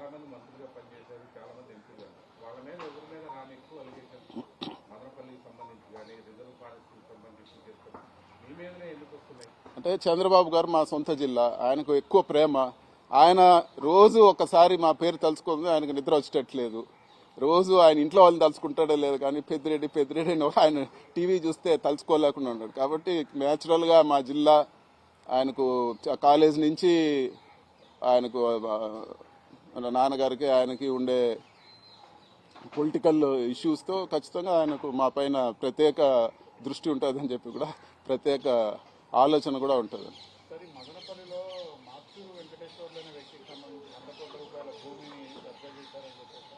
చాలా మంది మంత్రులుగా పనిచేశారు, చాలా మంది ఎంపీలు వాళ్ళ మీద ఎవరి మీద రాని ఎక్కువ అలిగేషన్ మదనపల్లికి సంబంధించి కానీ రిజర్వ్ ఫారెస్ట్కి సంబంధించి చేస్తారు మీ మీదనే ఎందుకు వస్తున్నాయి అంటే చంద్రబాబు గారు మా సొంత జిల్లా, ఆయనకు ఎక్కువ ప్రేమ. ఆయన రోజు ఒకసారి మా పేరు తలుచుకుంది, ఆయనకు నిద్ర వచ్చేటట్లేదు. రోజు ఆయన ఇంట్లో వాళ్ళని తలుచుకుంటాడో లేదు కానీ పెద్దిరెడ్డి అని ఆయన టీవీ చూస్తే తలుచుకోలేకుండా ఉన్నాడు. కాబట్టి న్యాచురల్గా మా జిల్లా ఆయనకు కాలేజ్ నుంచి ఆయనకు నాన్నగారికి ఆయనకి ఉండే పొలిటికల్ ఇష్యూస్తో ఖచ్చితంగా ఆయనకు మా పైన ప్రత్యేక దృష్టి ఉంటుందని చెప్పి కూడా ప్రత్యేక ఆలోచన కూడా ఉంటుంది. మదనపల్లిలో మార్చూరు వెంకటేశ్వర్లు అనే వ్యక్తికి సంబంధించి 100 కోట్ల రూపాయల భూమిని కబ్జా చేశారని చెప్పేసి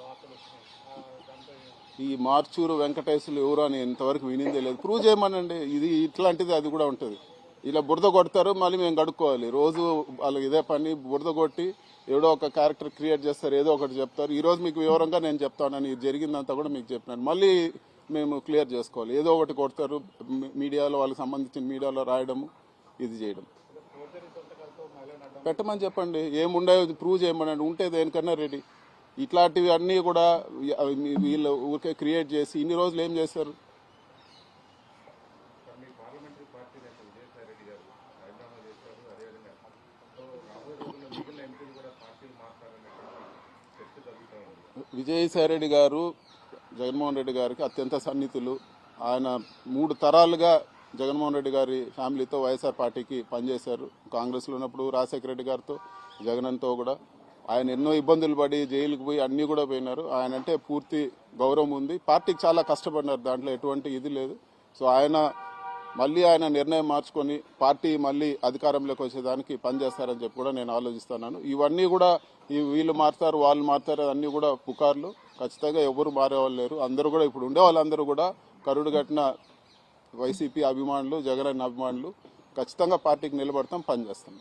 వార్తలు వచ్చినాయి. ఈ మార్చూరు వెంకటేశ్వర్లు ఎవరు అని ఇంతవరకు వినిందే లేదు. ప్రూవ్ చేయమనండి. ఇది ఇట్లాంటిది అది కూడా ఉంటుంది. ఇలా బురద కొడతారు, మళ్ళీ మేము కడుక్కోవాలి. రోజు వాళ్ళకి ఇదే పని, బురద కొట్టి ఏదో ఒక క్యారెక్టర్ క్రియేట్ చేస్తారు, ఏదో ఒకటి చెప్తారు. ఈ రోజు మీకు వివరంగా నేను చెప్తానని జరిగిందంతా కూడా మీకు చెప్పినాను. మళ్ళీ మేము క్లియర్ చేసుకోవాలి. ఏదో ఒకటి కొడతారు, మీడియాలో వాళ్ళకి సంబంధించిన మీడియాలో రాయడము, ఇది చేయడం. పెట్టమని చెప్పండి, ఏముండే ప్రూవ్ చేయమనండి. ఉంటే దేనికన్నా రెడీ. ఇట్లాంటివి అన్నీ కూడా వీళ్ళు ఊరికే క్రియేట్ చేసి ఇన్ని రోజులు ఏం చేశారు? విజయసాయిరెడ్డి గారు జగన్మోహన్ రెడ్డి గారికి అత్యంత సన్నిహితులు. ఆయన 3 తరాలుగా జగన్మోహన్ రెడ్డి గారి ఫ్యామిలీతో వైఎస్ఆర్ పార్టీకి పనిచేశారు. కాంగ్రెస్లో ఉన్నప్పుడు రాజశేఖర రెడ్డి గారితో, జగన్తో కూడా ఆయన ఎన్నో ఇబ్బందులు పడి జైలుకు పోయి అన్నీ కూడా పోయినారు. ఆయన అంటే పూర్తి గౌరవం ఉంది. పార్టీకి చాలా కష్టపడినారు, దాంట్లో ఎటువంటి ఇది లేదు. సో ఆయన నిర్ణయం మార్చుకొని పార్టీ మళ్ళీ అధికారంలోకి వచ్చేదానికి పనిచేస్తారని చెప్పి కూడా నేను ఆలోచిస్తున్నాను. ఇవన్నీ కూడా వీళ్ళు మారుతారు, వాళ్ళు మారుతారు, అన్నీ కూడా పుకార్లు. ఖచ్చితంగా ఎవరు మారేవాళ్ళు లేరు. అందరూ కూడా ఇప్పుడు ఉండే వాళ్ళందరూ కూడా కరుడు కట్టిన వైసీపీ అభిమానులు, జగన్ అభిమానులు. ఖచ్చితంగా పార్టీకి నిలబడతాం, పనిచేస్తాం.